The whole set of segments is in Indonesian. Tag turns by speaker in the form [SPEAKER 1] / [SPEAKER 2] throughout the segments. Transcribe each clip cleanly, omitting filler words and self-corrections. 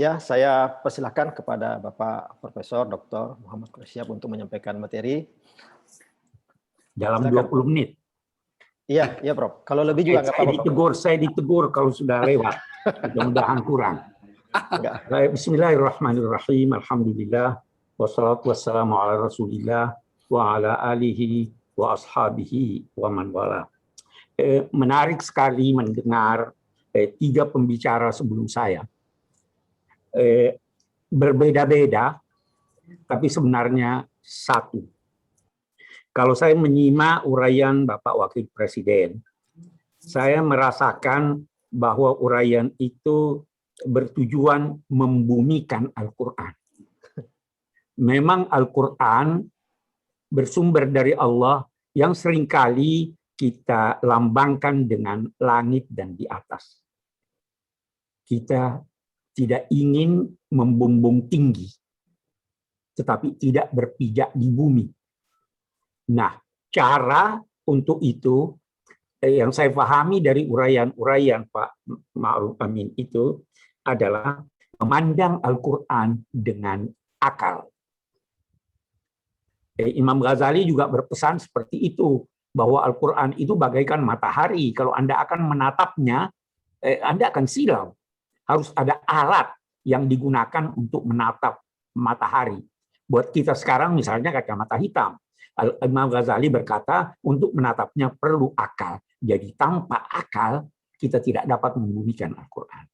[SPEAKER 1] Ya, saya persilahkan kepada Bapak Profesor Dr. Muhammad Quraisyihab untuk menyampaikan materi.
[SPEAKER 2] Dalam
[SPEAKER 1] Silakan.
[SPEAKER 2] 20 menit.
[SPEAKER 1] Iya, iya, Prof. Kalau lebih juga nggak apa-apa, Prof.
[SPEAKER 2] Saya ditegur kalau sudah lewat. Mudah-mudahan kurang.
[SPEAKER 1] Enggak.
[SPEAKER 2] Bismillahirrahmanirrahim. Alhamdulillah. Wassalatu wassalamu ala Rasulillah wa ala alihi wa ashabihi wa man wala. Menarik sekali mendengar tiga pembicara sebelum saya. Berbeda-beda, tapi sebenarnya satu. Kalau saya menyimak uraian Bapak Wakil Presiden, saya merasakan bahwa uraian itu bertujuan membumikan Al-Quran. Memang Al-Quran bersumber dari Allah yang seringkali kita lambangkan dengan langit dan di atas. Kita tidak ingin membumbung tinggi, tetapi tidak berpijak di bumi. Nah, cara untuk itu yang saya pahami dari uraian-uraian Pak Ma'ruf Amin itu adalah memandang Al-Quran dengan akal. Imam Ghazali juga berpesan seperti itu, bahwa Al-Quran itu bagaikan matahari. Kalau Anda akan menatapnya, Anda akan silau. Harus ada alat yang digunakan untuk menatap matahari. Buat kita sekarang misalnya kacamata hitam. Imam Ghazali berkata, untuk menatapnya perlu akal. Jadi tanpa akal, kita tidak dapat membumikan Al-Quran.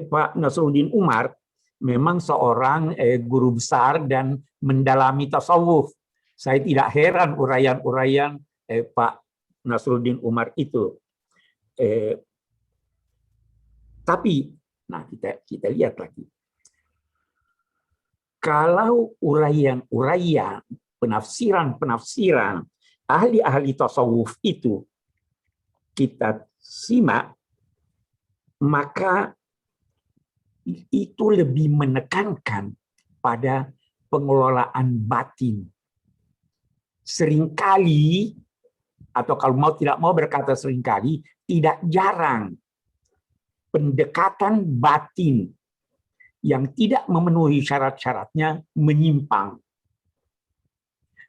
[SPEAKER 2] Pak Nasruddin Umar memang seorang guru besar dan mendalami tasawuf. Saya tidak heran uraian-uraian Pak Nasruddin Umar itu. Tapi, nah kita lihat lagi. Kalau uraian-uraian, penafsiran-penafsiran ahli-ahli tasawuf itu kita simak, maka itu lebih menekankan pada pengelolaan batin. Seringkali, atau kalau tidak mau berkata seringkali, tidak jarang pendekatan batin yang tidak memenuhi syarat-syaratnya menyimpang.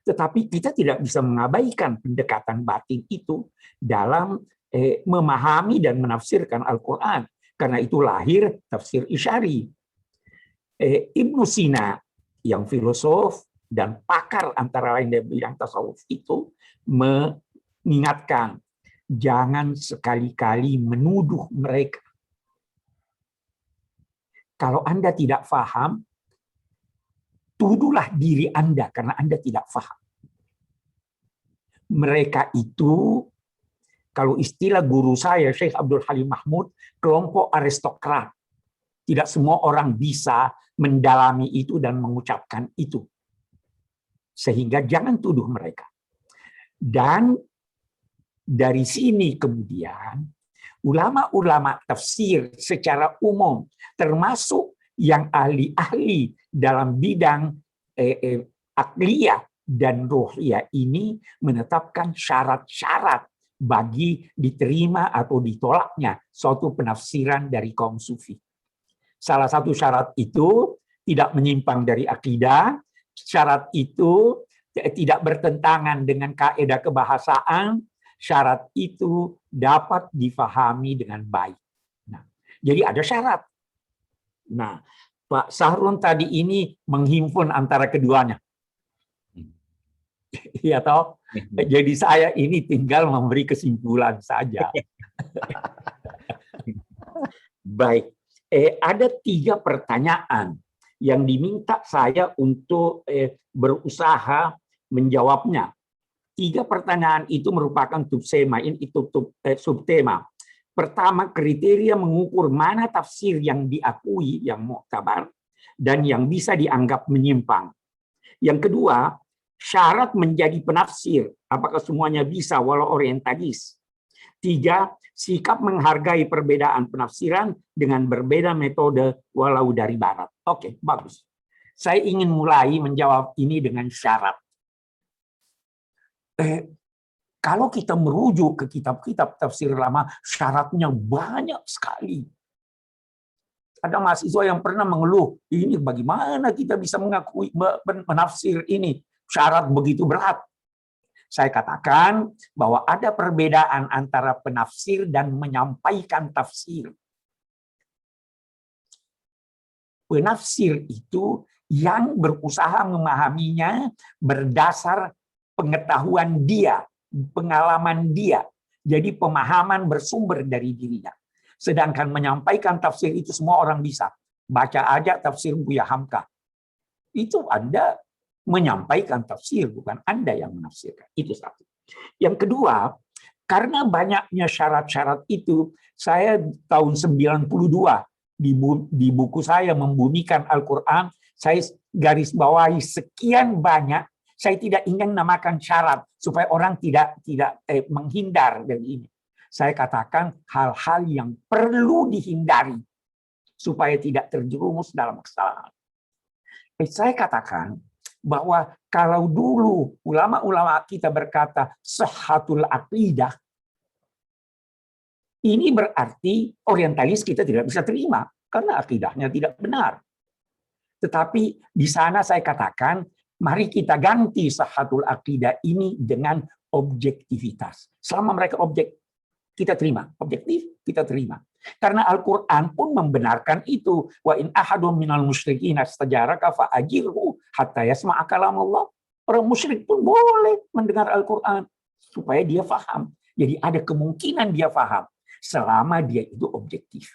[SPEAKER 2] Tetapi kita tidak bisa mengabaikan pendekatan batin itu dalam memahami dan menafsirkan Al-Quran. Karena itu lahir tafsir Isyari. Ibnu Sina yang filosof dan pakar antara lain dari bidang tasawuf itu mengingatkan, jangan sekali-kali menuduh mereka. Kalau Anda tidak paham, tuduhlah diri Anda karena Anda tidak paham. Mereka itu, kalau istilah guru saya, Syekh Abdul Halim Mahmud, kelompok aristokrat. Tidak semua orang bisa mendalami itu dan mengucapkan itu. Sehingga jangan tuduh mereka. Dan dari sini kemudian, ulama-ulama tafsir secara umum, termasuk yang ahli-ahli dalam bidang akliyah dan ruhiyah ini menetapkan syarat-syarat bagi diterima atau ditolaknya suatu penafsiran dari kaum sufi. Salah satu syarat itu tidak menyimpang dari akidah, syarat itu tidak bertentangan dengan kaidah kebahasaan, syarat itu dapat difahami dengan baik. Nah, jadi ada syarat. Nah, Pak Sahrun tadi ini menghimpun antara keduanya. Ya toh? Jadi saya ini tinggal memberi kesimpulan saja. Baik. Ada 3 pertanyaan yang diminta saya untuk berusaha menjawabnya. 3 pertanyaan itu merupakan subtema. Pertama, kriteria mengukur mana tafsir yang diakui, yang muktabar, dan yang bisa dianggap menyimpang. Yang kedua, syarat menjadi penafsir, apakah semuanya bisa walau orientalis. 3, sikap menghargai perbedaan penafsiran dengan berbeda metode walau dari barat. Oke, bagus. Saya ingin mulai menjawab ini dengan syarat. Kalau kita merujuk ke kitab-kitab tafsir lama, syaratnya banyak sekali. Ada mahasiswa yang pernah mengeluh, ini bagaimana kita bisa mengakui menafsir ini, syarat begitu berat. Saya katakan bahwa ada perbedaan antara penafsir dan menyampaikan tafsir. Penafsir itu yang berusaha memahaminya berdasar pengetahuan dia, pengalaman dia. Jadi pemahaman bersumber dari dirinya. Sedangkan menyampaikan tafsir itu semua orang bisa. Baca aja tafsir Buya Hamka. Itu Anda menyampaikan tafsir, bukan Anda yang menafsirkan. Itu satu. Yang kedua, karena banyaknya syarat-syarat itu, saya tahun 92 di buku saya Membumikan Al-Quran, saya garis bawahi sekian banyak. Saya tidak ingin namakan syarat supaya orang tidak menghindar dari ini. Saya katakan hal-hal yang perlu dihindari supaya tidak terjerumus dalam kesalahan. Saya katakan bahwa kalau dulu ulama-ulama kita berkata sahhatul aqidah, ini berarti orientalis kita tidak bisa terima karena akidahnya tidak benar. Tetapi di sana saya katakan, mari kita ganti sahhatul aqidah ini dengan objektivitas. Selama mereka kita terima, objektif kita terima. Karena Al-Qur'an pun membenarkan itu. Wa in ahadun minal musyrikin istajaraka fa'ajirhu hatta yasma'a kalamullah. Orang musyrik pun boleh mendengar Al-Qur'an supaya dia paham. Jadi ada kemungkinan dia paham selama dia itu objektif.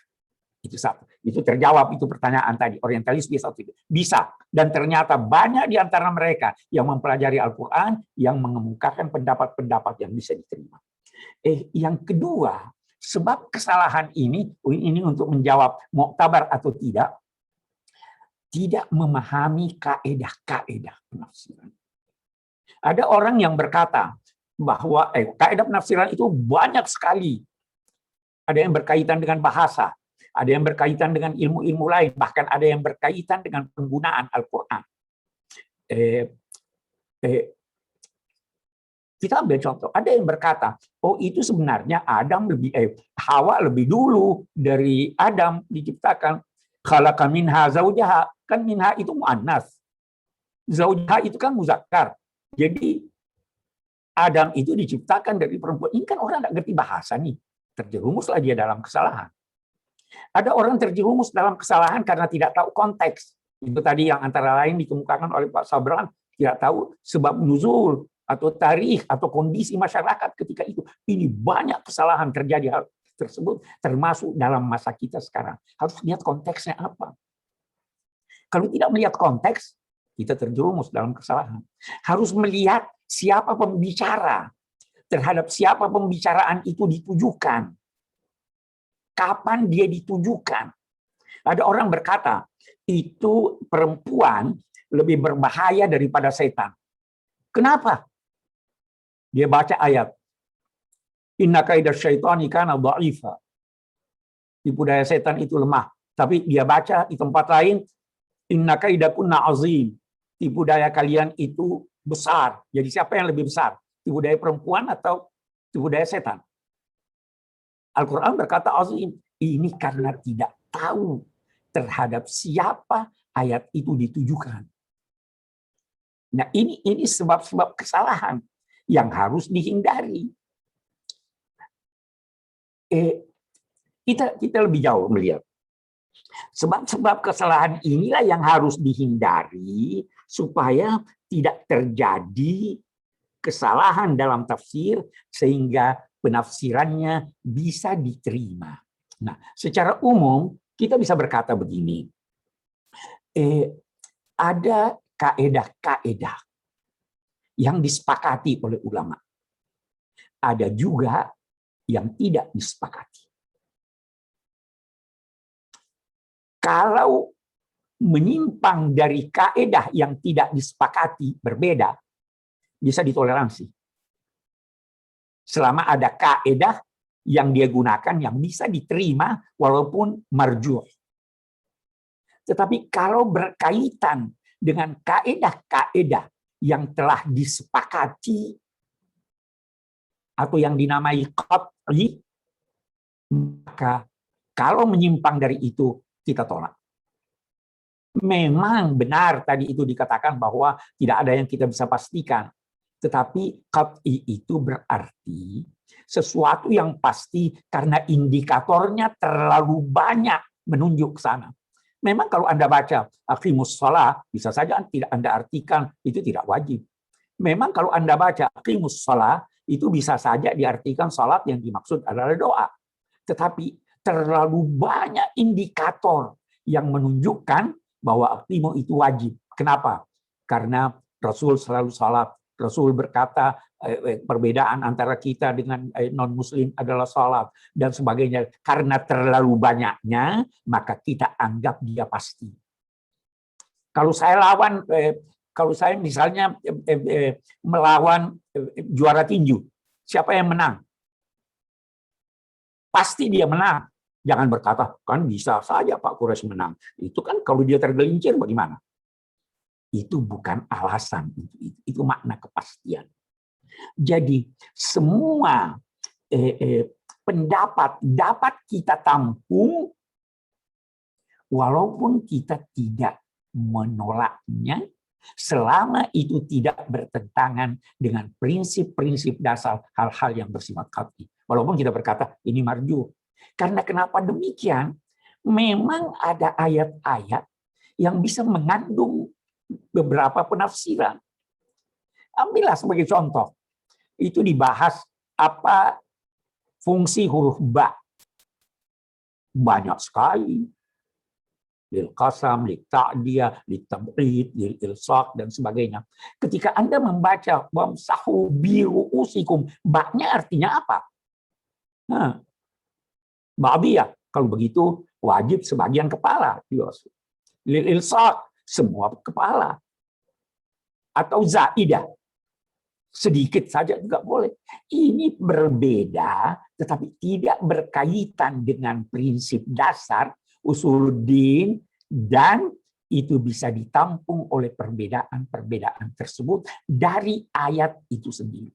[SPEAKER 2] Itu satu. Itu terjawab itu pertanyaan tadi. Orientalis bisa atau tidak? Bisa. Dan ternyata banyak di antara mereka yang mempelajari Al-Qur'an yang mengemukakan pendapat-pendapat yang bisa diterima. Yang kedua, sebab kesalahan ini untuk menjawab muktabar atau tidak memahami kaedah-kaedah penafsiran. Ada orang yang berkata bahwa kaedah penafsiran itu banyak sekali. Ada yang berkaitan dengan bahasa, ada yang berkaitan dengan ilmu-ilmu lain, bahkan ada yang berkaitan dengan penggunaan Al-Qur'an. Kita ambil contoh, ada yang berkata, oh itu sebenarnya Hawa lebih dulu dari Adam diciptakan. Khalaqa minha zaujaha, kan minha itu muannas. Zaujaha itu kan muzakkar. Jadi Adam itu diciptakan dari perempuan. Ini kan orang nggak ngerti bahasa nih. Terjerumuslah dia dalam kesalahan. Ada orang terjerumus dalam kesalahan karena tidak tahu konteks. Itu tadi yang antara lain dikemukakan oleh Pak Sabran, tidak tahu sebab nuzul atau tarikh atau kondisi masyarakat ketika itu. Ini banyak kesalahan terjadi hal tersebut, termasuk dalam masa kita sekarang. Harus lihat konteksnya apa. Kalau tidak melihat konteks, kita terjerumus dalam kesalahan. Harus melihat siapa pembicara, terhadap siapa pembicaraan itu ditujukan, kapan dia ditujukan. Ada orang berkata, itu perempuan lebih berbahaya daripada setan. Kenapa? Dia baca ayat, inna kaidah syaitani kana dha'ifa. Tipu daya setan itu lemah. Tapi dia baca di tempat lain, inna kaidakunna azim. Tipu daya kalian itu besar. Jadi siapa yang lebih besar? Tipu daya perempuan atau tipu daya setan? Al-Quran berkata azim. Ini karena tidak tahu terhadap siapa ayat itu ditujukan. Nah, ini sebab-sebab kesalahan yang harus dihindari. Kita lebih jauh melihat. Sebab-sebab kesalahan inilah yang harus dihindari supaya tidak terjadi kesalahan dalam tafsir sehingga penafsirannya bisa diterima. Nah, secara umum kita bisa berkata begini. Ada kaedah-kaedah yang disepakati oleh ulama. Ada juga yang tidak disepakati. Kalau menyimpang dari kaedah yang tidak disepakati berbeda, bisa ditoleransi. Selama ada kaedah yang dia gunakan yang bisa diterima walaupun marjuh. Tetapi kalau berkaitan dengan kaedah-kaedah yang telah disepakati atau yang dinamai qat'i, maka kalau menyimpang dari itu kita tolak. Memang benar tadi itu dikatakan bahwa tidak ada yang kita bisa pastikan. Tetapi qat'i itu berarti sesuatu yang pasti karena indikatornya terlalu banyak menunjuk ke sana. Memang kalau Anda baca aqimus shalah, bisa saja tidak Anda artikan itu tidak wajib. Memang kalau Anda baca aqimus shalah, itu bisa saja diartikan salat yang dimaksud adalah doa. Tetapi terlalu banyak indikator yang menunjukkan bahwa aqimu itu wajib. Kenapa? Karena Rasul selalu salat. Rasul berkata perbedaan antara kita dengan non-muslim adalah salat dan sebagainya. Karena terlalu banyaknya, maka kita anggap dia pasti. Kalau saya misalnya melawan juara tinju, siapa yang menang? Pasti dia menang. Jangan berkata, kan bisa saja Pak Quraisy menang. Itu kan kalau dia tergelincir bagaimana? Itu bukan alasan, itu makna kepastian. Jadi semua pendapat dapat kita tampung walaupun kita tidak menolaknya, selama itu tidak bertentangan dengan prinsip-prinsip dasar hal-hal yang bersifat qat'i. Walaupun kita berkata ini marjuh. Karena kenapa demikian? Memang ada ayat-ayat yang bisa mengandung beberapa penafsiran. Ambillah sebagai contoh. Itu dibahas apa fungsi huruf ba. Banyak sekali. Lil qasam, lil ta'diyah, lil tab'id, lil ilsaq dan sebagainya. Ketika Anda membaca wamsahu bi ru'usikum, ba-nya artinya apa? Nah, ba'diyah, kalau begitu wajib sebagian kepala. Lil ilsaq, semua kepala. Atau zaidah, sedikit saja juga boleh. Ini berbeda, tetapi tidak berkaitan dengan prinsip dasar usuluddin, dan itu bisa ditampung oleh perbedaan-perbedaan tersebut dari ayat itu sendiri.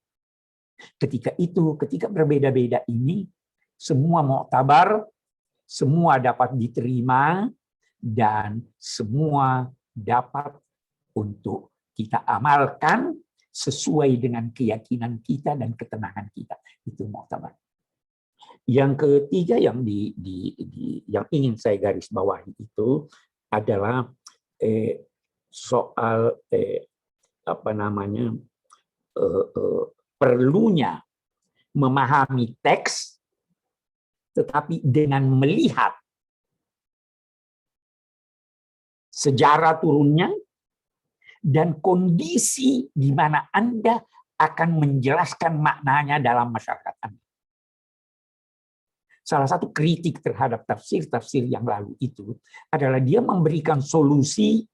[SPEAKER 2] Ketika berbeda-beda ini, semua mu'tabar, semua dapat diterima, dan semua dapat untuk kita amalkan sesuai dengan keyakinan kita dan ketenangan kita. Itu mu'tabar. Yang ketiga yang yang ingin saya garis bawahi itu adalah soal perlunya memahami teks, tetapi dengan melihat sejarah turunnya dan kondisi di mana Anda akan menjelaskan maknanya dalam masyarakat Anda. Salah satu kritik terhadap tafsir-tafsir yang lalu itu adalah dia memberikan solusi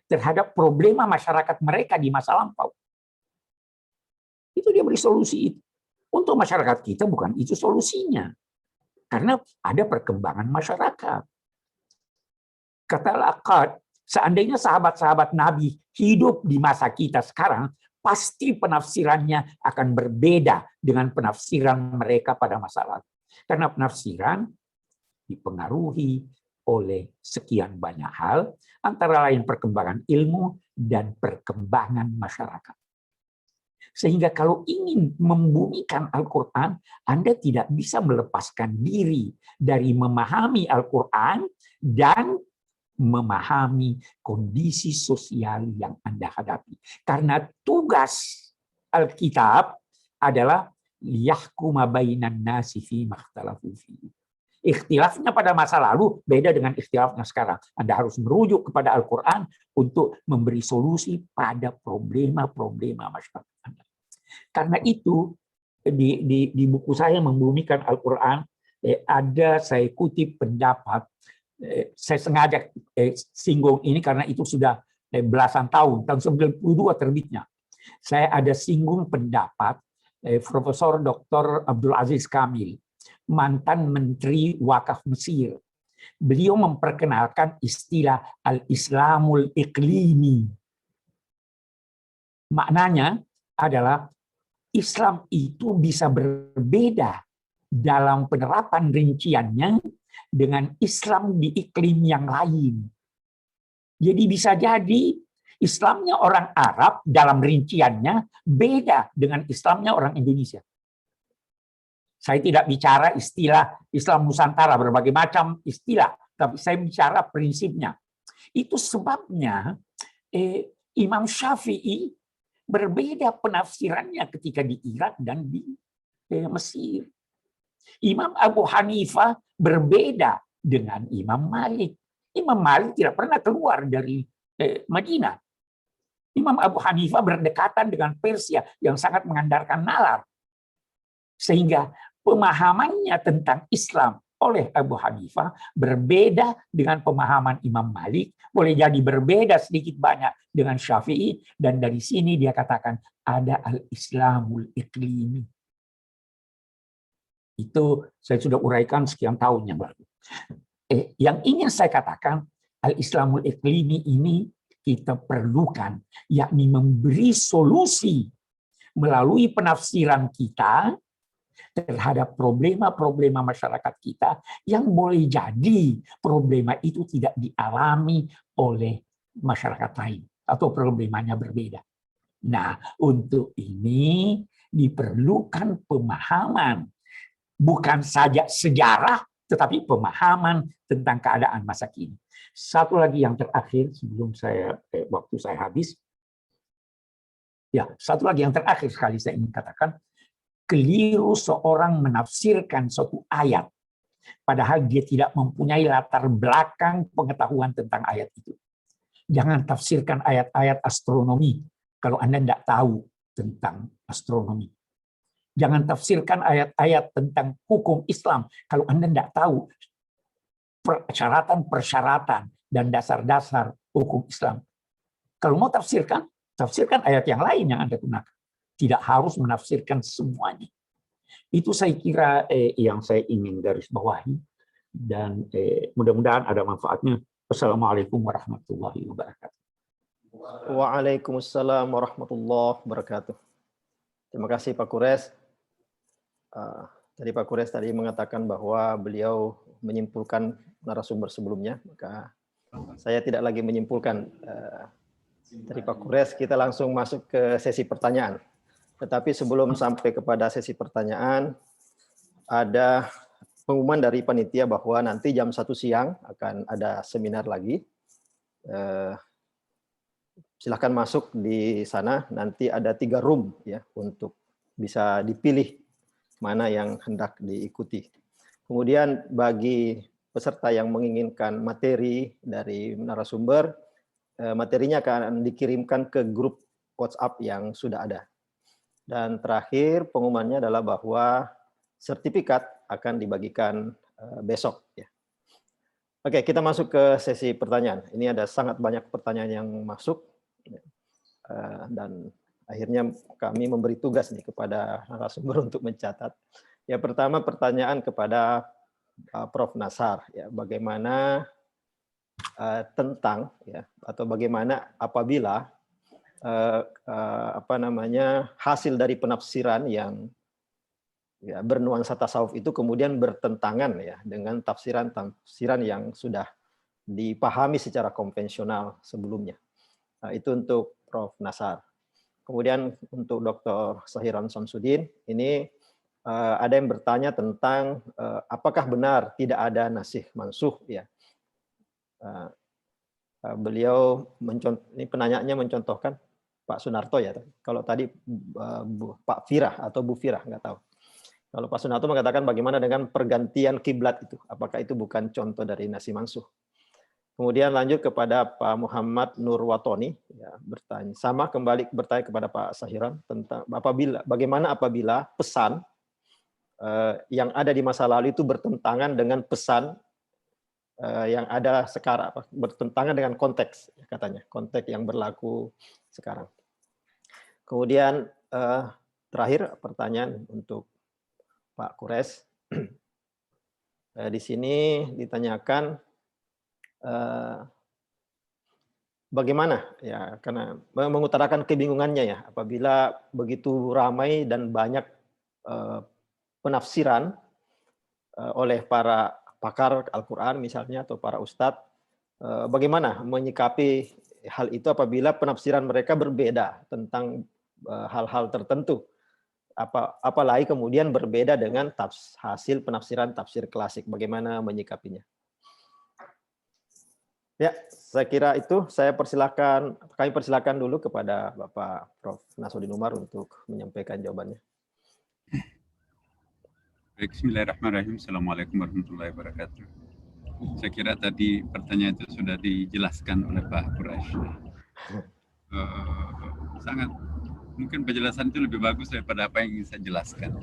[SPEAKER 2] terhadap problema masyarakat mereka di masa lampau. Itu dia beri solusi itu. Untuk masyarakat kita bukan itu solusinya. Karena ada perkembangan masyarakat. Kata Al-Aqad, seandainya sahabat-sahabat Nabi hidup di masa kita sekarang, pasti penafsirannya akan berbeda dengan penafsiran mereka pada masa lalu. Karena penafsiran dipengaruhi oleh sekian banyak hal, antara lain perkembangan ilmu dan perkembangan masyarakat. Sehingga kalau ingin membumikan Al-Quran, Anda tidak bisa melepaskan diri dari memahami Al-Quran dan memahami kondisi sosial yang Anda hadapi. Karena tugas Alkitab adalah liyahkuma bainan nasi fi makhtalafu fi. Ikhtilafnya pada masa lalu beda dengan ikhtilafnya sekarang. Anda harus merujuk kepada Al-Quran untuk memberi solusi pada problema-problema masyarakat Anda. Karena itu di buku saya Membumikan Al-Quran ada saya kutip pendapat, saya sengaja singgung ini karena itu sudah belasan tahun 92 terbitnya. Saya ada singgung pendapat Profesor Dr. Abdul Aziz Kamil, mantan Menteri Wakaf Mesir. Beliau memperkenalkan istilah al-Islamul Iqlimi. Maknanya adalah Islam itu bisa berbeda dalam penerapan rinciannya dengan Islam di iklim yang lain. Jadi bisa jadi Islamnya orang Arab dalam rinciannya beda dengan Islamnya orang Indonesia. Saya tidak bicara istilah Islam Nusantara, berbagai macam istilah, tapi saya bicara prinsipnya. Itu sebabnya Imam Syafi'i berbeda penafsirannya ketika di Irak dan di Mesir. Imam Abu Hanifah berbeda dengan Imam Malik. Imam Malik tidak pernah keluar dari Madinah. Imam Abu Hanifah berdekatan dengan Persia yang sangat mengandalkan nalar. Sehingga pemahamannya tentang Islam oleh Abu Hanifah berbeda dengan pemahaman Imam Malik, boleh jadi berbeda sedikit banyak dengan Syafi'i, dan dari sini dia katakan ada al-Islamul Iqlimi. Itu saya sudah uraikan sekian tahun yang lalu. Yang ingin saya katakan, al-Islamul Iqlimi ini kita perlukan, yakni memberi solusi melalui penafsiran kita terhadap problema-problema masyarakat kita yang boleh jadi problema itu tidak dialami oleh masyarakat lain atau problemanya berbeda. Nah, untuk ini diperlukan pemahaman, bukan saja sejarah, tetapi pemahaman tentang keadaan masa kini. Satu lagi yang terakhir sebelum waktu saya habis. Ya, satu lagi yang terakhir sekali saya ingin katakan, keliru seorang menafsirkan suatu ayat padahal dia tidak mempunyai latar belakang pengetahuan tentang ayat itu. Jangan tafsirkan ayat-ayat astronomi kalau Anda tidak tahu tentang astronomi. Jangan tafsirkan ayat-ayat tentang hukum Islam kalau Anda tidak tahu persyaratan dan dasar-dasar hukum Islam. Kalau mau tafsirkan, tafsirkan ayat yang lain yang Anda gunakan. Tidak harus menafsirkan semuanya. Itu saya kira yang saya ingin garis bawahi, dan mudah-mudahan ada manfaatnya. Wassalamualaikum warahmatullahi wabarakatuh.
[SPEAKER 1] Waalaikumsalam warahmatullahi wabarakatuh. Terima kasih Pak Kures. Tadi Pak Kures tadi mengatakan bahwa beliau menyimpulkan narasumber sebelumnya, maka saya tidak lagi menyimpulkan dari Pak Kures. Kita langsung masuk ke sesi pertanyaan. Tetapi sebelum sampai kepada sesi pertanyaan, ada pengumuman dari panitia bahwa nanti jam 1 siang akan ada seminar lagi. Silahkan masuk di sana, nanti ada 3 room ya untuk bisa dipilih mana yang hendak diikuti. Kemudian bagi peserta yang menginginkan materi dari narasumber, materinya akan dikirimkan ke grup WhatsApp yang sudah ada. Dan terakhir pengumumannya adalah bahwa sertifikat akan dibagikan besok. Ya. Oke, kita masuk ke sesi pertanyaan. Ini ada sangat banyak pertanyaan yang masuk. Dan akhirnya kami memberi tugas nih kepada narasumber untuk mencatat. Ya, pertama pertanyaan kepada Prof. Nasar. Ya, bagaimana tentang ya, atau bagaimana apabila hasil dari penafsiran yang ya, bernuansa tasawuf itu kemudian bertentangan ya dengan tafsiran yang sudah dipahami secara konvensional sebelumnya. Nah, itu untuk Prof. Nasar. Kemudian untuk Dr. Shahiran Samsudin, ini ada yang bertanya tentang apakah benar tidak ada nasikh mansukh ya. Beliau ini penanyanya mencontohkan Pak Sunarto ya. Kalau tadi Pak Firah atau Bu Firah nggak tahu. Kalau Pak Sunarto mengatakan bagaimana dengan pergantian kiblat itu, apakah itu bukan contoh dari nasikh mansukh? Kemudian lanjut kepada Pak Muhammad Nurwatoni, ya, bertanya sama kembali bertanya kepada Pak Shahiran tentang bagaimana apabila pesan yang ada di masa lalu itu bertentangan dengan pesan yang ada sekarang, bertentangan dengan konteks katanya, konteks yang berlaku sekarang. Kemudian terakhir pertanyaan untuk Pak Kures. Di sini ditanyakan bagaimana ya, karena mengutarakan kebingungannya ya apabila begitu ramai dan banyak penafsiran oleh para pakar Al-Quran misalnya atau para ustadz, bagaimana menyikapi hal itu apabila penafsiran mereka berbeda tentang hal-hal tertentu, apalagi kemudian berbeda dengan hasil penafsiran tafsir klasik, bagaimana menyikapinya? Ya, saya kira itu. Kami persilakan dulu kepada Bapak Prof. Nasruddin Umar untuk menyampaikan jawabannya.
[SPEAKER 3] Baik, bismillahirrahmanirrahim. Assalamualaikum warahmatullahi wabarakatuh. Saya kira tadi pertanyaan itu sudah dijelaskan oleh Pak Quraisy. Sangat, mungkin penjelasan itu lebih bagus daripada apa yang ingin saya jelaskan.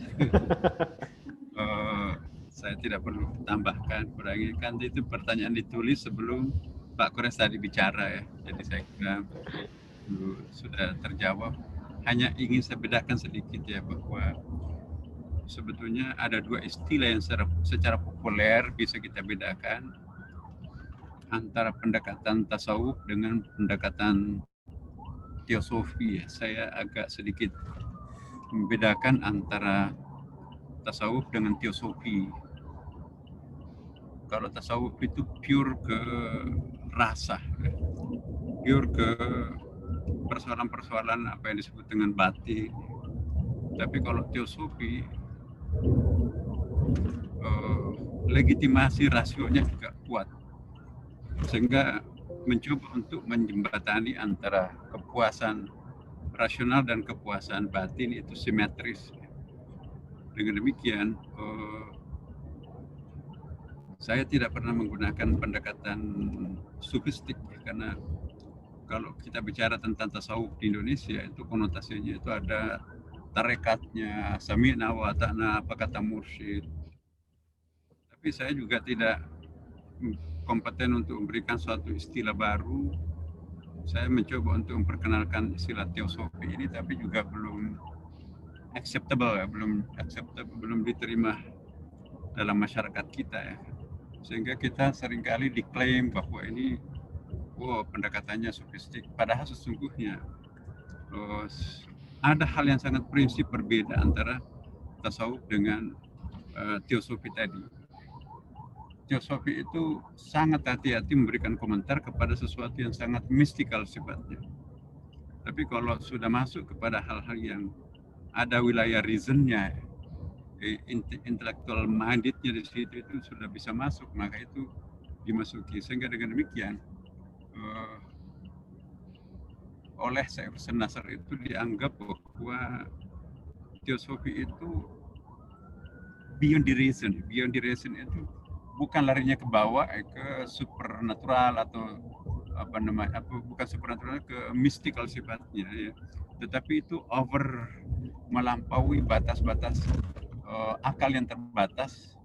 [SPEAKER 3] Saya tidak perlu tambahkan, kurangi, kan itu pertanyaan ditulis sebelum Pak Quraisy tadi bicara ya. Jadi saya kira sudah terjawab. Hanya ingin saya bedakan sedikit ya, bahwa sebetulnya ada dua istilah yang secara populer bisa kita bedakan antara pendekatan tasawuf dengan pendekatan teosofi. Saya agak sedikit membedakan antara tasawuf dengan teosofi. Kalau tasawuf itu pure ke rasa, pure ke persoalan-persoalan apa yang disebut dengan batin. Tapi kalau teosofi, legitimasi rasionya juga kuat, sehingga mencoba untuk menjembatani antara kepuasan rasional dan kepuasan batin itu simetris. Dengan demikian, saya tidak pernah menggunakan pendekatan sufistik, karena kalau kita bicara tentang tasawuf di Indonesia itu konotasinya itu ada tarekatnya, sami'na wa ata'na, apa kata mursyid. Tapi saya juga tidak kompeten untuk memberikan suatu istilah baru. Saya mencoba untuk memperkenalkan istilah teosofi ini, tapi juga belum acceptable ya, belum diterima dalam masyarakat kita ya. Sehingga kita seringkali diklaim bahwa ini pendekatannya sofistik, padahal sesungguhnya ada hal yang sangat prinsip berbeda antara tasawuf dengan teosofi tadi. Teosofi itu sangat hati-hati memberikan komentar kepada sesuatu yang sangat mistikal sifatnya. Tapi kalau sudah masuk kepada hal-hal yang ada wilayah reasonnya, intellectual mindednya di situ, itu sudah bisa masuk, maka itu dimasuki. Sehingga dengan demikian oleh Syekh Hasan Nasr itu dianggap bahwa teosofi itu beyond the reason. Beyond the reason itu bukan larinya ke bawah ke supernatural atau bukan supernatural, ke mystical sifatnya ya. Tetapi itu over, melampaui batas-batas akal yang terbatas,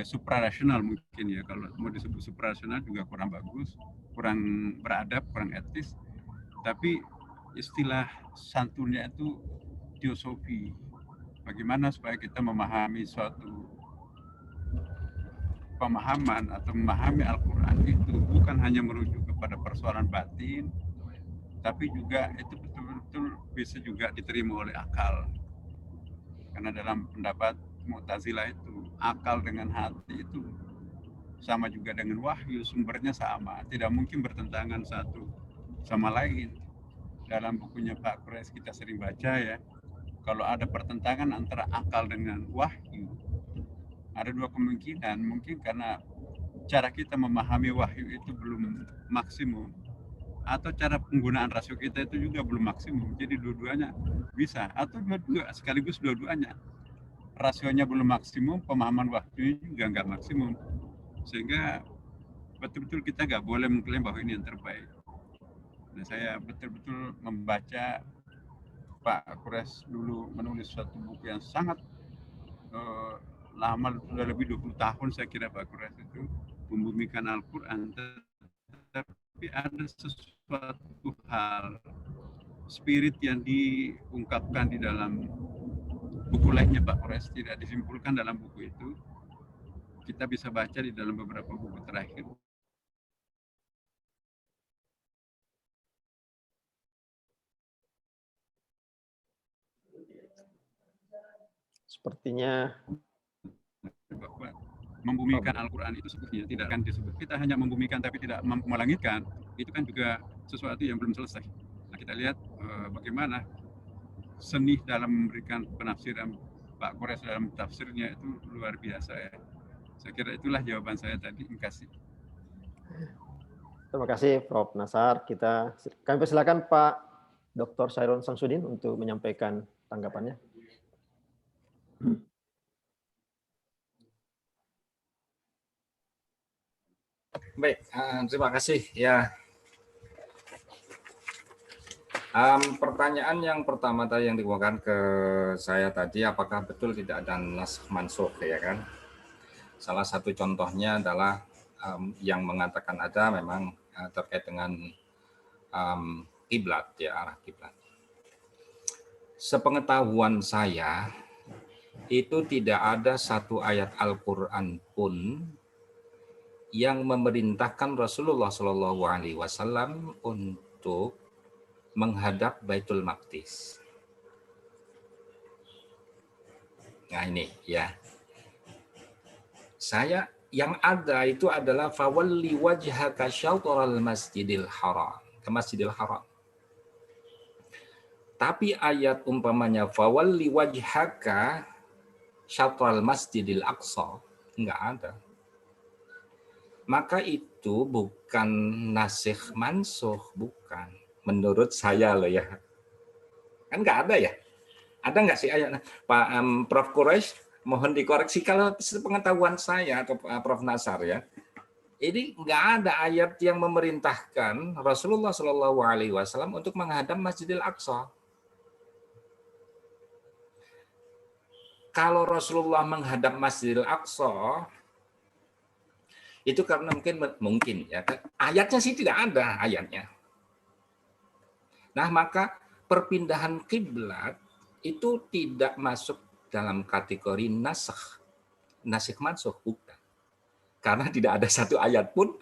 [SPEAKER 3] suprarasional mungkin ya. Kalau mau disebut suprarasional juga kurang bagus, kurang beradab, kurang etis. Tapi istilah santunnya itu teosofi. Bagaimana supaya kita memahami suatu pemahaman atau memahami Al-Quran itu bukan hanya merujuk kepada persoalan batin, tapi juga itu betul-betul bisa juga diterima oleh akal. Karena dalam pendapat Mu'tazilah itu, akal dengan hati itu sama juga dengan wahyu, sumbernya sama, tidak mungkin bertentangan satu sama lain. Dalam bukunya Pak Quraisy kita sering baca ya, kalau ada pertentangan antara akal dengan wahyu, ada dua kemungkinan. Mungkin karena cara kita memahami wahyu itu belum maksimum, atau cara penggunaan rasio kita itu juga belum maksimum. Jadi dua-duanya bisa, atau sekaligus dua-duanya. Rasionya belum maksimum, pemahaman wahyu juga nggak maksimum. Sehingga betul-betul kita nggak boleh mengklaim bahwa ini yang terbaik. Nah, saya betul-betul membaca Pak Quraisy dulu menulis suatu buku yang sangat lama, sudah lebih 20 tahun saya kira Pak Quraisy itu membumikan Al-Quran. Tapi ada sesuatu hal, spirit yang diungkapkan di dalam buku lainnya Pak Quraisy, tidak disimpulkan dalam buku itu. Kita bisa baca di dalam beberapa buku terakhir.
[SPEAKER 1] Sepertinya
[SPEAKER 3] membumikan Al-Quran itu sebetulnya tidak akan disebut. Kita hanya membumikan tapi tidak mampu melangitkan, itu kan juga sesuatu yang belum selesai. Nah, kita lihat bagaimana seni dalam memberikan penafsiran Pak Kores dalam tafsirnya itu luar biasa ya. Saya kira itulah jawaban saya tadi. Terima kasih.
[SPEAKER 1] Terima kasih Prof. Nasar. Kami persilakan Pak Dr. Sairun Samsudin untuk menyampaikan tanggapannya.
[SPEAKER 4] Baik, terima kasih. Ya, pertanyaan yang pertama tadi yang dikemukakan ke saya tadi, apakah betul tidak ada naskh mansukh, ya kan? Salah satu contohnya adalah yang mengatakan ada memang terkait dengan kiblat, ya, arah kiblat. Sepengetahuan saya itu tidak ada satu ayat Al-Quran pun yang memerintahkan Rasulullah Shallallahu Alaihi Wasallam untuk menghadap Baitul Maqdis. Nah ini ya, saya yang ada itu adalah fawalli wajhaka syatral masjidil haram, ke Masjidil Haram. Tapi ayat umpamanya fawalli wajhaka syatral masjidil aqsa enggak ada. Maka itu bukan nasikh mansukh, bukan. Menurut saya loh ya. Kan nggak ada ya? Ada nggak sih ayatnya? Pak Prof. Quraisy, mohon dikoreksi kalau sepengetahuan saya atau Prof. Nasar ya. Ini nggak ada ayat yang memerintahkan Rasulullah Shallallahu Alaihi Wasallam untuk menghadap Masjidil Aqsa. Kalau Rasulullah menghadap Masjidil Aqsa, itu karena mungkin ya ayatnya sih tidak ada ayatnya. Nah, maka perpindahan kiblat itu tidak masuk dalam kategori nasikh mansukh, bukan. Karena tidak ada satu ayat pun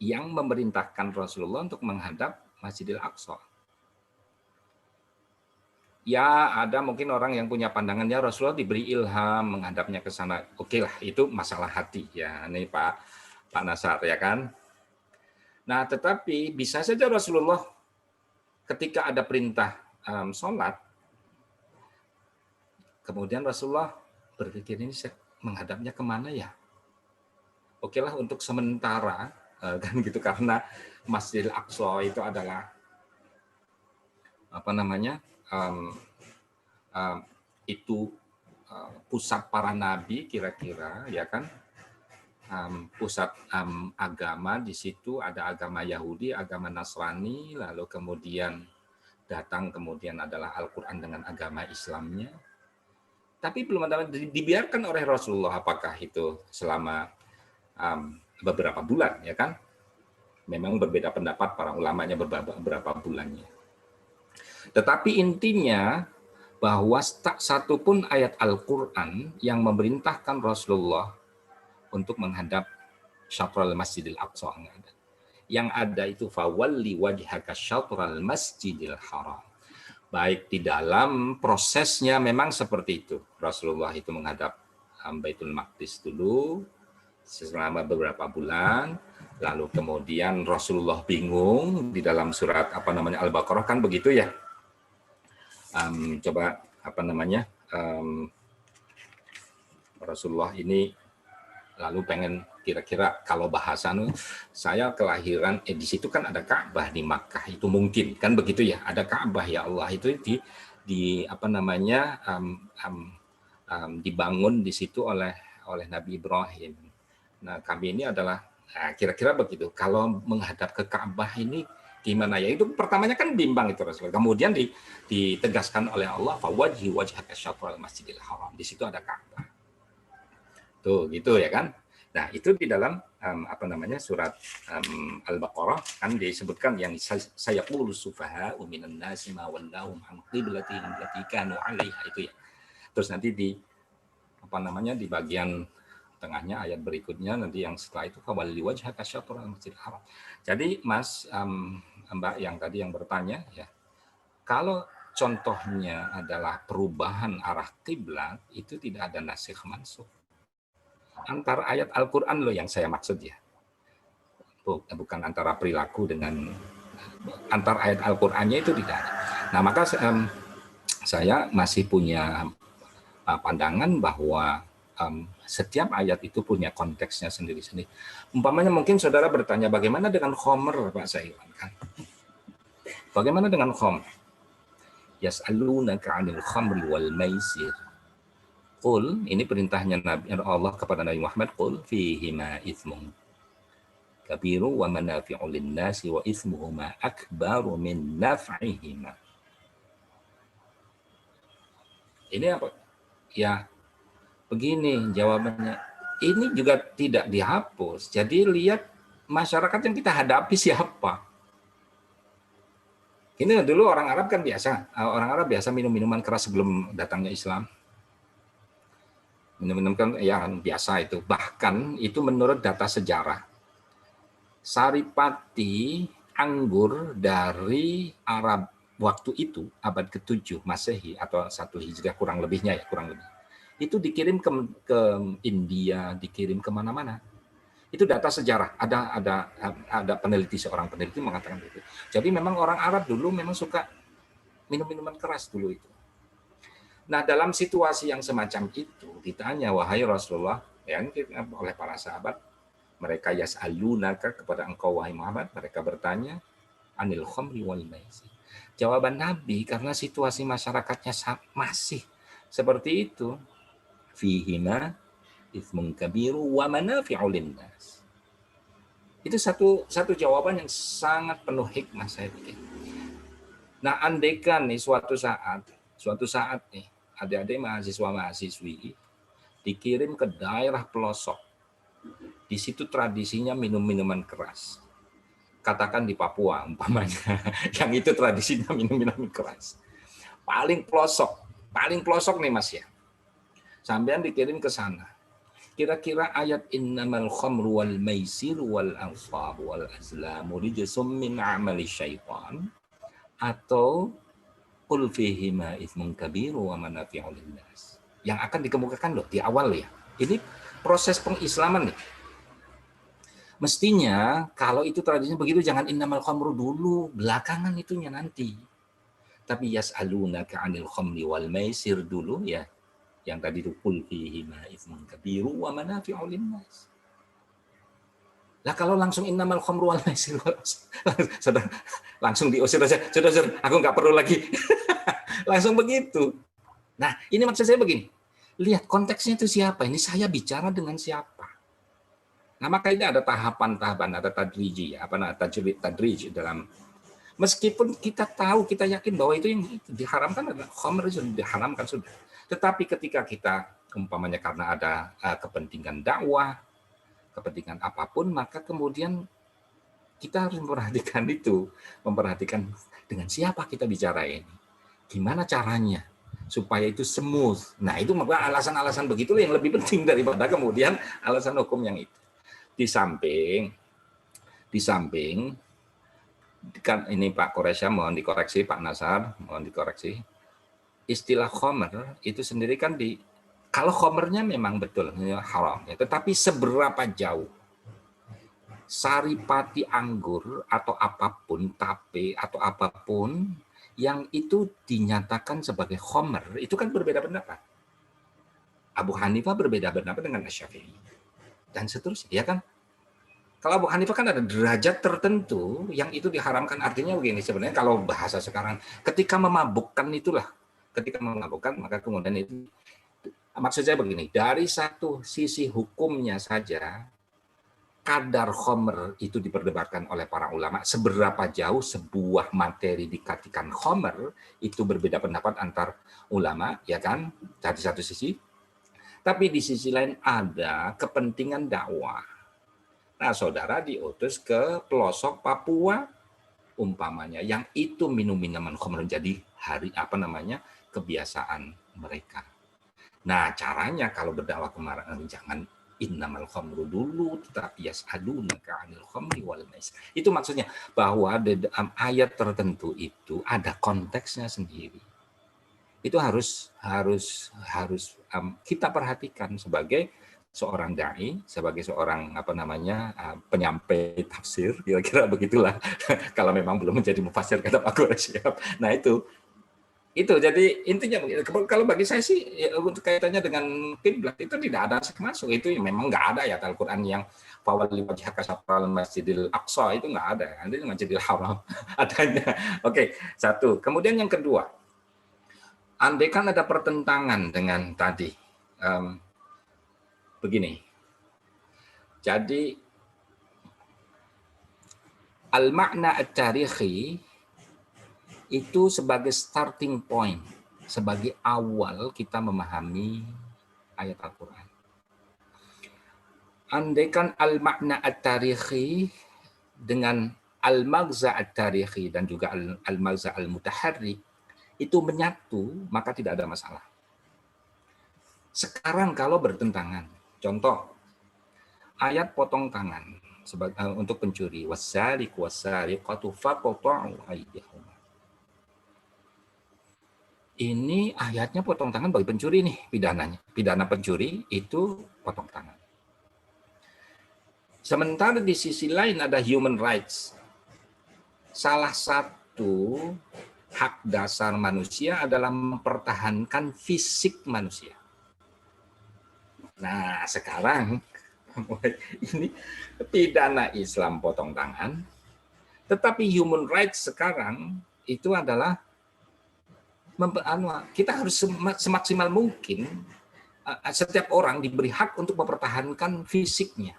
[SPEAKER 4] yang memerintahkan Rasulullah untuk menghadap Masjidil Aqsa. Ya, ada mungkin orang yang punya pandangannya Rasulullah diberi ilham menghadapnya ke sana. Oke lah, itu masalah hati ya. Ini Pak Nasar ya kan. Nah, tetapi bisa saja Rasulullah ketika ada perintah sholat, kemudian Rasulullah berpikir ini menghadapnya kemana ya? Oke lah untuk sementara kan gitu, karena Masjidil Aqsa itu adalah apa namanya? Itu pusat para nabi kira-kira ya kan, pusat agama. Di situ ada agama Yahudi, agama Nasrani, lalu kemudian datang kemudian adalah Al-Quran dengan agama Islamnya, tapi belum ada dibiarkan oleh Rasulullah. Apakah itu selama beberapa bulan ya kan, memang berbeda pendapat para ulamanya beberapa bulannya. Tetapi intinya bahwa tak satu pun ayat Al-Quran yang memerintahkan Rasulullah untuk menghadap syatral Masjidil Aqsa. Yang ada itu fawalli wajhaka syatral Masjidil Haram. Baik di dalam prosesnya memang seperti itu. Rasulullah itu menghadap Baitul Maqdis dulu selama beberapa bulan. Lalu kemudian Rasulullah bingung di dalam surat Al-Baqarah kan begitu ya. Coba Rasulullah ini lalu pengen kira-kira kalau bahasa saya kelahiran di situ kan ada Ka'bah di Makkah, itu mungkin kan begitu ya, ada Ka'bah ya Allah itu dibangun di situ oleh Nabi Ibrahim. Nah, kami ini adalah kira-kira begitu. Kalau menghadap ke Ka'bah ini gimana ya? Itu pertamanya kan bimbang itu Rasulullah. Kemudian ditegaskan oleh Allah, fawajhi wajhaka syatral Masjidil Haram. Di situ ada Ka'bah. Tuh, gitu ya kan? Nah, itu di dalam surat Al-Baqarah kan disebutkan yang sayaqulu sufaha'u minan nasi ma wallahum an qiblatihim allati kanu 'alaiha itu ya. Terus nanti di bagian tengahnya ayat berikutnya nanti yang setelah itu fawalli wajhaka syatral Masjidil Haram. Jadi Mas Mbak yang tadi yang bertanya ya, kalau contohnya adalah perubahan arah kiblat itu tidak ada nasikh mansukh. antara ayat Al-Quran loh yang saya maksud ya. Bukan antara perilaku dengan antar ayat Al-Qur'annya itu tidak ada. Nah, maka saya masih punya pandangan bahwa setiap ayat itu punya konteksnya sendiri-sendiri. Umpamanya mungkin saudara bertanya bagaimana dengan khomer, Pak Saiwan kan? Bagaimana dengan khomer? Yas'alunaka 'anil khamri wal maisir. Qul, ini perintahnya Nabi Allah kepada Nabi Muhammad, qul fihima itsmun kabiru wa manafi'u lin-nasi wa itsmuhuma akbaru min naf'ihima. Ini apa? Ya, begini jawabannya. Ini juga tidak dihapus. Jadi lihat masyarakat yang kita hadapi siapa. Ini dulu orang Arab kan biasa. Orang Arab biasa minum minuman keras sebelum datangnya Islam. Minum-minum kan ya biasa itu. Bahkan itu menurut data sejarah. Saripati anggur dari Arab waktu itu abad ke-7 Masehi atau 1 Hijriah kurang lebihnya ya, kurang lebih. Itu dikirim ke India, dikirim kemana-mana. Itu data sejarah. Ada peneliti, seorang peneliti mengatakan itu. Jadi memang orang Arab dulu memang suka minum-minuman keras dulu itu. Nah, dalam situasi yang semacam itu ditanya, wahai Rasulullah, ya, oleh para sahabat, mereka yas'alunaka kepada engkau wahai Muhammad, mereka bertanya anil khamri wal maisir. Jawaban Nabi karena situasi masyarakatnya masih seperti itu, fihima itsmun kabiru wa manafi'u lin-nas. Itu satu jawaban yang sangat penuh hikmah saya pikir. Nah, andaikan nih suatu saat nih adik-adik mahasiswa-mahasiswi dikirim ke daerah pelosok. Di situ tradisinya minum minuman keras. Katakan di Papua umpamanya, yang itu tradisinya minum minuman keras. Paling pelosok nih Mas ya. Sampean dikirim ke sana. Kira-kira ayat innamal khamru wal maisir wal ansab wal azlamu rijsum min amali syaitan atau qul fihima itsmun kabiru wa manafi'u lin-nas. Yang akan dikemukakan loh di awal ya. Ini proses pengislaman nih. Mestinya kalau itu tradisinya begitu jangan innamal khamru dulu, belakangan itunya nanti. Tapi yas'alunaka 'anil khamri wal maisir dulu ya. Yang tadi itu qul fihima itsmun kabiru wa manafi'u lin-nas. Lah kalau langsung innamal khamru wal maisir sudah langsung diusir aja. Sudah, aku nggak perlu lagi. Langsung begitu. Nah, ini maksud saya begini. Lihat konteksnya itu siapa? Ini saya bicara dengan siapa? Nah, makanya ada tahapan-tahapan, ada tadriji, tadrij dalam. Meskipun kita tahu, kita yakin bahwa itu yang diharamkan adalah khamr, itu diharamkan sudah. Tetapi ketika kita umpamanya karena ada kepentingan dakwah, kepentingan apapun, maka kemudian kita harus memperhatikan itu, memperhatikan dengan siapa kita bicara ini, gimana caranya supaya itu smooth. Nah, itu maka alasan-alasan begitulah yang lebih penting daripada kemudian alasan hukum yang itu. Di samping kan ini Pak Koresya mohon dikoreksi, Pak Nasar mohon dikoreksi. Istilah khomer itu sendiri kan kalau khomernya memang betul haram ya, tetapi seberapa jauh saripati anggur atau apapun, tape atau apapun yang itu dinyatakan sebagai khomer itu kan berbeda pendapat. Abu Hanifah berbeda pendapat dengan Asy-Syafi'i dan seterusnya, ya kan? Kalau Abu Hanifah kan ada derajat tertentu yang itu diharamkan. Artinya begini sebenarnya kalau bahasa sekarang, ketika memabukkan maka kemudian itu, maksud saya begini, dari satu sisi hukumnya saja, kadar khomer itu diperdebatkan oleh para ulama, seberapa jauh sebuah materi dikatakan khomer, itu berbeda pendapat antar ulama, ya kan, dari satu sisi. Tapi di sisi lain ada kepentingan dakwah. Nah, saudara diutus ke pelosok Papua umpamanya, yang itu minum minuman khamr jadi kebiasaan mereka. Nah, caranya kalau berdakwah kemarin jangan innamal khamru dulu, tetapi yas'alunaka 'anil khamri wal maisir. Itu maksudnya bahwa dalam ayat tertentu itu ada konteksnya sendiri. Itu harus kita perhatikan sebagai seorang dai, sebagai seorang penyampai tafsir, kira-kira begitulah. Kalau memang belum menjadi mufassir kata Pak Quraisy Shihab. Nah itu jadi intinya kalau bagi saya sih untuk kaitannya dengan kiblat itu tidak ada masuk, itu memang nggak ada ya Al-Qur'an yang fawalli wajhaka syatral masjidil aqsa, itu nggak ada, nanti masjidil haram adanya. Oke, satu. Kemudian yang kedua, andaikan ada pertentangan dengan tadi begini, jadi al-makna at-tarikhi itu sebagai starting point, sebagai awal kita memahami ayat Al-Quran. Andaikan al-makna at-tarikhi dengan al-maghza at-tarikhi dan juga al-maghza al-mutaharrik itu menyatu, maka tidak ada masalah. Sekarang kalau bertentangan, contoh ayat potong tangan untuk pencuri, wasariqu wasariqatu faqta'u aydiyahum. Ini ayatnya potong tangan bagi pencuri nih, pidananya. Pidana pencuri itu potong tangan. Sementara di sisi lain ada human rights. Salah satu hak dasar manusia adalah mempertahankan fisik manusia. Nah, sekarang ini pidana Islam potong tangan, tetapi human rights sekarang itu adalah kita harus semaksimal mungkin setiap orang diberi hak untuk mempertahankan fisiknya.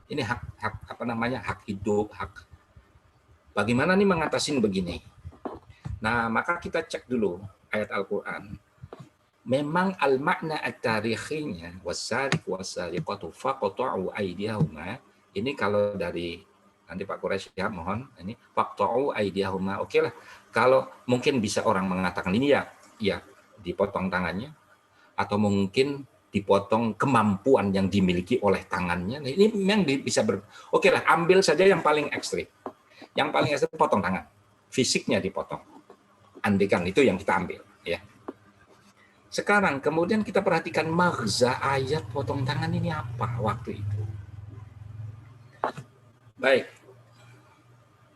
[SPEAKER 4] Ini hak hidup, hak. Bagaimana nih mengatasi begini? Nah, maka kita cek dulu ayat Al-Qur'an. Memang al-makna at-tarikhinya wasariq wasariqatu faqta'u aydiyahuma, ini kalau dari nanti Pak Quraisy Shihab mohon, ini faqta'u aydiyahuma. Oke lah. Kalau mungkin bisa orang mengatakan ini ya dipotong tangannya, atau mungkin dipotong kemampuan yang dimiliki oleh tangannya. Nah, ini memang bisa oke lah, ambil saja yang paling ekstrim. Yang paling ekstrim potong tangan, fisiknya dipotong. Andaikan itu yang kita ambil, ya. Sekarang kemudian kita perhatikan maghza ayat potong tangan ini apa waktu itu. Baik,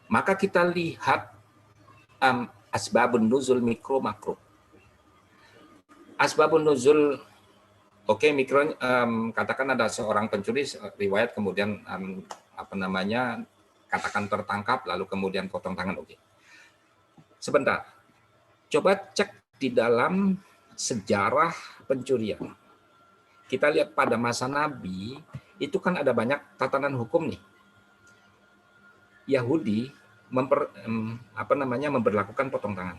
[SPEAKER 4] maka kita lihat asbabun nuzul mikro makro. Asbabun nuzul, oke, mikro, katakan ada seorang pencuri riwayat kemudian katakan tertangkap lalu kemudian potong tangan, oke. Sebentar, coba cek di dalam sejarah pencurian. Kita lihat pada masa Nabi itu kan ada banyak tatanan hukum nih. Yahudi memberlakukan potong tangan.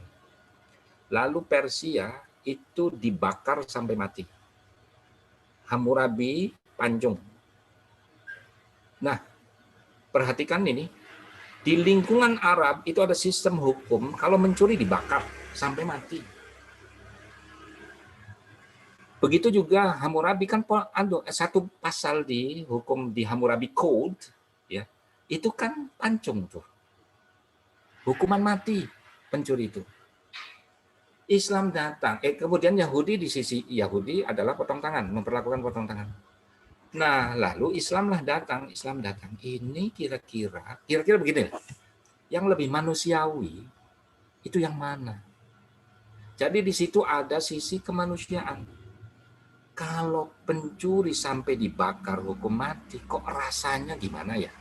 [SPEAKER 4] Lalu Persia itu dibakar sampai mati. Hammurabi pancung. Nah, perhatikan ini, di lingkungan Arab itu ada sistem hukum kalau mencuri dibakar sampai mati. Begitu juga Hammurabi kan satu pasal di hukum di Hammurabi Code, ya, itu kan pancung tuh. Hukuman mati pencuri itu. Islam datang, kemudian Yahudi, di sisi Yahudi adalah potong tangan, memperlakukan potong tangan. Nah, lalu Islam datang. Ini kira-kira begini. Yang lebih manusiawi itu yang mana? Jadi di situ ada sisi kemanusiaan. Kalau pencuri sampai dibakar hukum mati, kok rasanya gimana ya?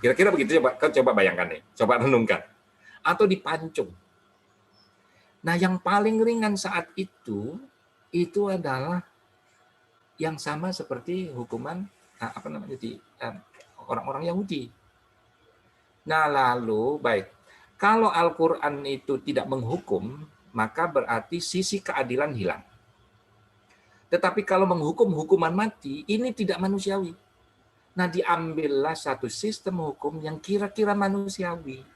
[SPEAKER 4] Kira-kira begitu, coba bayangkan nih, coba renungkan. Atau dipancung. Nah, yang paling ringan saat itu adalah yang sama seperti hukuman di orang-orang Yahudi. Nah, lalu baik, kalau Al-Qur'an itu tidak menghukum, maka berarti sisi keadilan hilang. Tetapi kalau menghukum hukuman mati, ini tidak manusiawi. Nah, diambillah satu sistem hukum yang kira-kira manusiawi.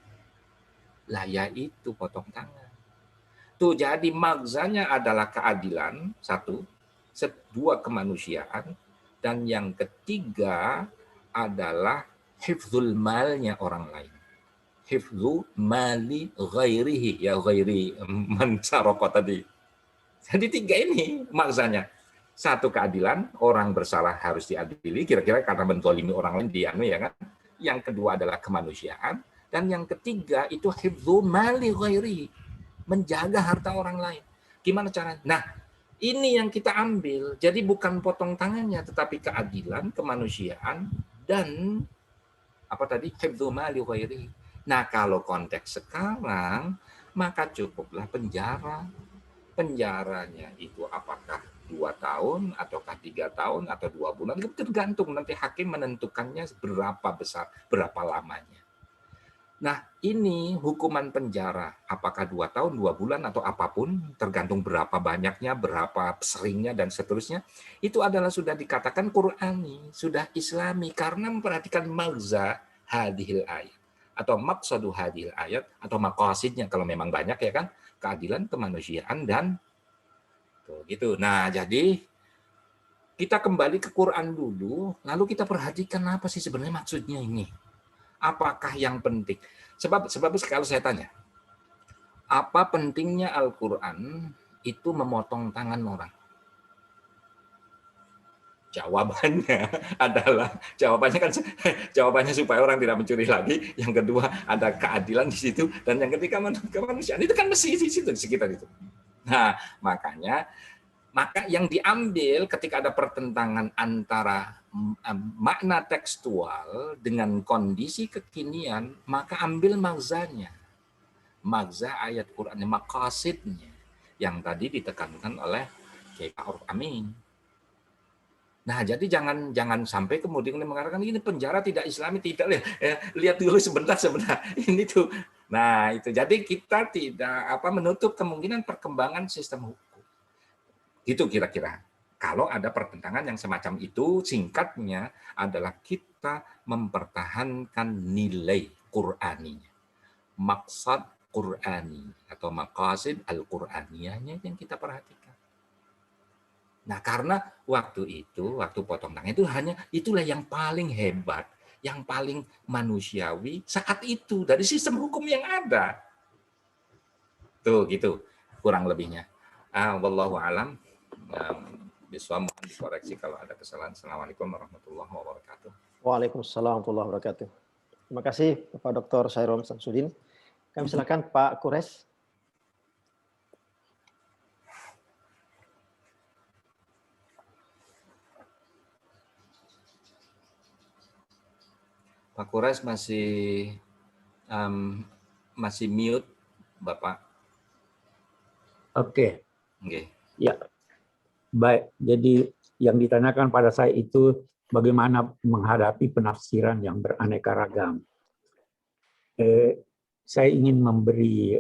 [SPEAKER 4] Lah, yaitu potong tangan. Tuh, jadi maghzanya adalah keadilan, satu, dua kemanusiaan, dan yang ketiga adalah hifdzul malnya orang lain. Hifdzu mali ghairihi, ya ghairi man saroko tadi. Jadi tiga ini maghzanya. Satu keadilan, orang bersalah harus diadili, kira-kira karena menzalimi orang lain ya kan. Yang kedua adalah kemanusiaan, dan yang ketiga itu hifdzu mali ghairi, menjaga harta orang lain. Gimana caranya? Nah, ini yang kita ambil. Jadi bukan potong tangannya, tetapi keadilan, kemanusiaan, dan apa tadi? Hifdzu mali ghairi. Nah, kalau konteks sekarang, maka cukuplah penjara. Penjaranya itu apakah 2 tahun, ataukah 3 tahun, atau 2 bulan, itu tergantung nanti hakim menentukannya berapa besar, berapa lamanya. Nah, ini hukuman penjara, apakah 2 tahun, 2 bulan, atau apapun, tergantung berapa banyaknya, berapa seringnya, dan seterusnya, itu adalah sudah dikatakan Qur'ani, sudah Islami, karena memperhatikan maghza hadhil ayat, atau maqsadu hadhil ayat, atau maqasidnya, kalau memang banyak ya kan, keadilan, kemanusiaan, dan tuh, gitu. Nah, jadi kita kembali ke Quran dulu, lalu kita perhatikan apa sih sebenarnya maksudnya ini. Apakah yang penting? Sebab kalau saya tanya, apa pentingnya Al-Quran itu memotong tangan orang? Jawabannya adalah jawabannya supaya orang tidak mencuri lagi. Yang kedua ada keadilan di situ, dan yang ketiga kemanusiaan. Itu kan mesti di situ, di sekitar itu. Nah, maka yang diambil ketika ada pertentangan antara makna tekstual dengan kondisi kekinian, maka ambil maghzanya. Maghza ayat Quran, maqasidnya yang tadi ditekankan oleh Kiai Ma'ruf Amin. Nah, jadi jangan sampai kemudian mengatakan ini penjara tidak Islami, tidak. Lihat dulu sebentar. Ini tuh. Nah, itu. Jadi kita tidak menutup kemungkinan perkembangan sistem hukum. Itu kira-kira. Kalau ada pertentangan yang semacam itu, singkatnya adalah kita mempertahankan nilai Qur'aninya. Maksad Qur'ani atau maqasid Al-Qur'aniyahnya yang kita perhatikan. Nah, karena waktu potong tangan itulah yang paling hebat, yang paling manusiawi saat itu dari sistem hukum yang ada. Tuh, gitu kurang lebihnya. Wallahu alam. Mohon dikoreksi kalau ada kesalahan. Assalamualaikum warahmatullahi wabarakatuh.
[SPEAKER 1] Waalaikumsalam warahmatullahi wabarakatuh. Terima kasih Bapak Dr. Syairon Samsudin. Kami silakan Pak Kures.
[SPEAKER 4] Pak Kures masih mute, Bapak.
[SPEAKER 2] Oke.
[SPEAKER 4] Oke.
[SPEAKER 2] Ya. Baik, jadi yang ditanyakan pada saya itu bagaimana menghadapi penafsiran yang beraneka ragam. Saya ingin memberi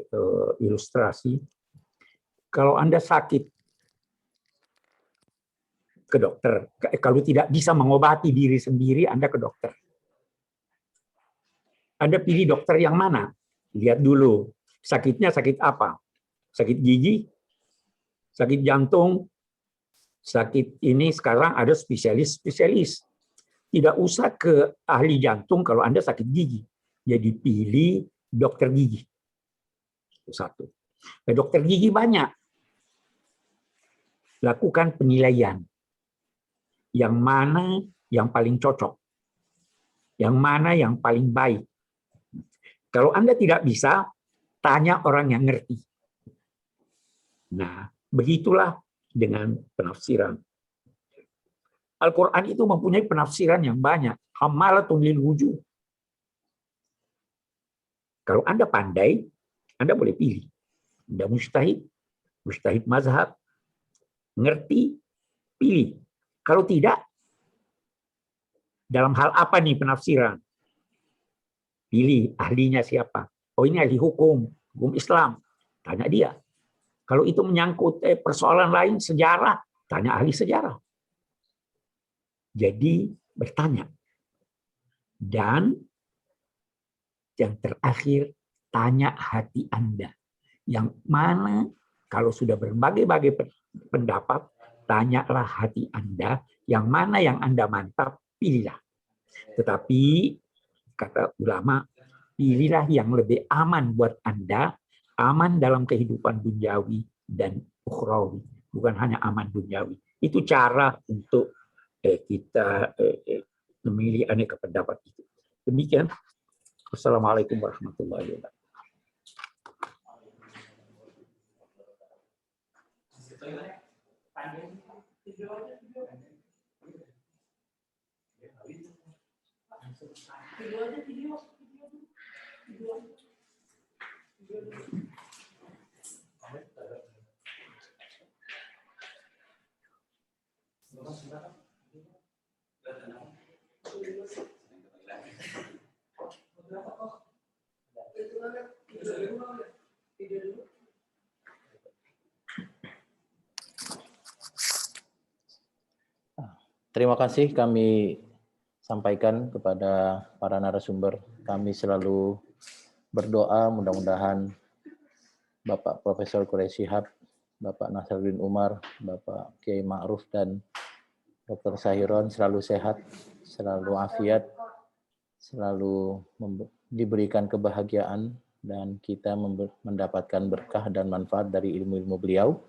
[SPEAKER 2] ilustrasi. Kalau Anda sakit ke dokter, kalau tidak bisa mengobati diri sendiri, Anda ke dokter. Anda pilih dokter yang mana? Lihat dulu, sakitnya sakit apa? Sakit gigi? Sakit jantung? Sakit ini sekarang ada spesialis. Tidak usah ke ahli jantung kalau Anda sakit gigi. Jadi pilih dokter gigi. Itu satu. Nah, dokter gigi banyak. Lakukan penilaian. Yang mana yang paling cocok? Yang mana yang paling baik? Kalau Anda tidak bisa, tanya orang yang ngerti. Nah, begitulah dengan penafsiran. Al-Quran itu mempunyai penafsiran yang banyak. Hamalatun lil wujuh. Kalau Anda pandai, Anda boleh pilih. Anda mujtahid mazhab, ngerti, pilih. Kalau tidak, dalam hal apa nih penafsiran? Pilih ahlinya siapa. Oh, ini ahli hukum Islam. Tanya dia. Kalau itu menyangkut persoalan lain, sejarah, tanya ahli sejarah. Jadi bertanya. Dan yang terakhir, tanya hati Anda. Yang mana kalau sudah berbagai-bagai pendapat, tanyalah hati Anda. Yang mana yang Anda mantap, pilihlah. Tetapi kata ulama, pilihlah yang lebih aman buat Anda, aman dalam kehidupan duniawi dan ukhrawi, bukan hanya aman duniawi. Itu cara untuk kita memilih aneka pendapat itu. Demikian. Wassalamualaikum warahmatullahi wabarakatuh.
[SPEAKER 5] Terima kasih kami sampaikan kepada para narasumber. Kami selalu berdoa mudah-mudahan Bapak Profesor Quraish Shihab, Bapak Nasaruddin Umar, Bapak Kiai Ma'ruf, dan Dr. Sahiron selalu sehat, selalu afiat, selalu diberikan kebahagiaan, dan kita mendapatkan berkah dan manfaat dari ilmu-ilmu beliau.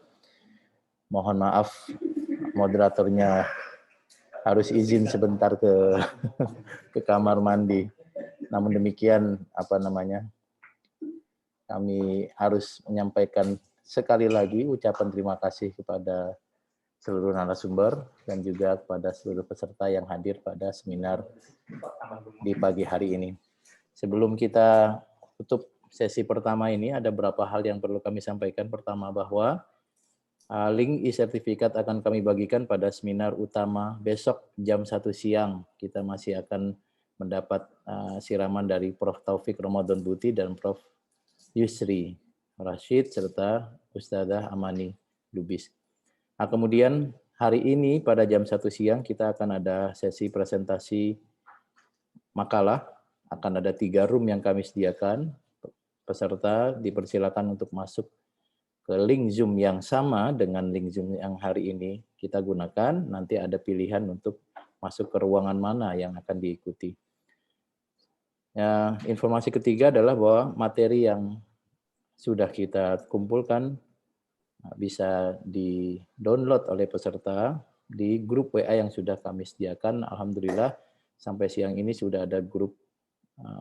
[SPEAKER 5] Mohon maaf, moderatornya harus izin sebentar ke kamar mandi. Namun demikian, kami harus menyampaikan sekali lagi ucapan terima kasih kepada seluruh narasumber dan juga kepada seluruh peserta yang hadir pada seminar di pagi hari ini. Sebelum kita tutup sesi pertama ini, ada beberapa hal yang perlu kami sampaikan. Pertama, bahwa link e-sertifikat akan kami bagikan pada seminar utama besok jam 1 siang. Kita masih akan mendapat siraman dari Prof. Taufik Ramadan Buti dan Prof. Yusri Rashid serta Ustadzah Amani Lubis. Nah, kemudian hari ini pada jam 1 siang kita akan ada sesi presentasi makalah. Akan ada 3 room yang kami sediakan. Peserta dipersilakan untuk masuk ke link Zoom yang sama dengan link Zoom yang hari ini kita gunakan. Nanti ada pilihan untuk masuk ke ruangan mana yang akan diikuti. Ya, informasi ketiga adalah bahwa materi yang sudah kita kumpulkan bisa di-download oleh peserta di grup WA yang sudah kami sediakan. Alhamdulillah sampai siang ini sudah ada grup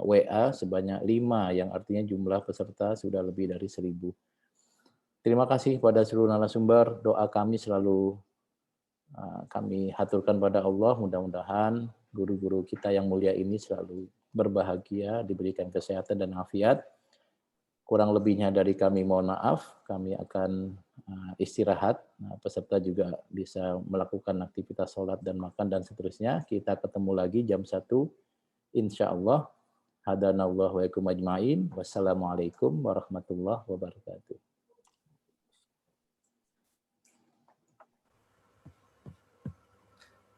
[SPEAKER 5] WA sebanyak 5, yang artinya jumlah peserta sudah lebih dari 1.000. Terima kasih pada seluruh narasumber. Doa kami selalu kami haturkan pada Allah. Mudah-mudahan guru-guru kita yang mulia ini selalu berbahagia, diberikan kesehatan dan afiat. Kurang lebihnya dari kami mohon maaf. Kami akan istirahat. Peserta juga bisa melakukan aktivitas sholat dan makan dan seterusnya. Kita ketemu lagi jam 1. Insya Allah. Hadanallahu wa ikum ajma'in. Wassalamualaikum warahmatullahi wabarakatuh.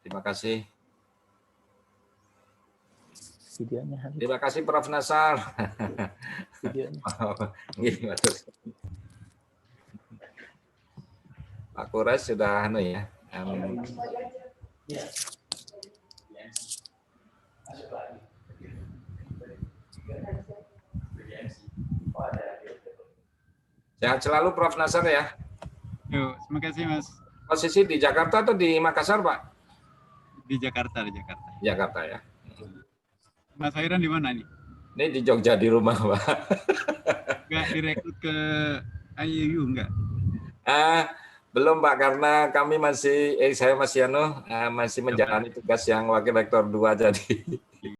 [SPEAKER 4] Terima kasih.
[SPEAKER 5] Videonya habis.
[SPEAKER 4] Terima kasih Prof. Nasar.
[SPEAKER 5] Videonya.
[SPEAKER 4] Pak Quraish sudah ya. Sehat selalu Prof. Nasar ya.
[SPEAKER 3] Yuk, terima kasih Mas.
[SPEAKER 4] Posisi di Jakarta atau di Makassar, Pak?
[SPEAKER 3] Di Jakarta.
[SPEAKER 4] Jakarta ya.
[SPEAKER 3] Mas Hairan di mana nih?
[SPEAKER 4] Ini di Jogja di rumah, Pak.
[SPEAKER 3] Enggak direkrut ke IUU enggak?
[SPEAKER 4] Belum Pak, karena kami masih saya masih menjalani tugas yang Wakil Rektor 2, jadi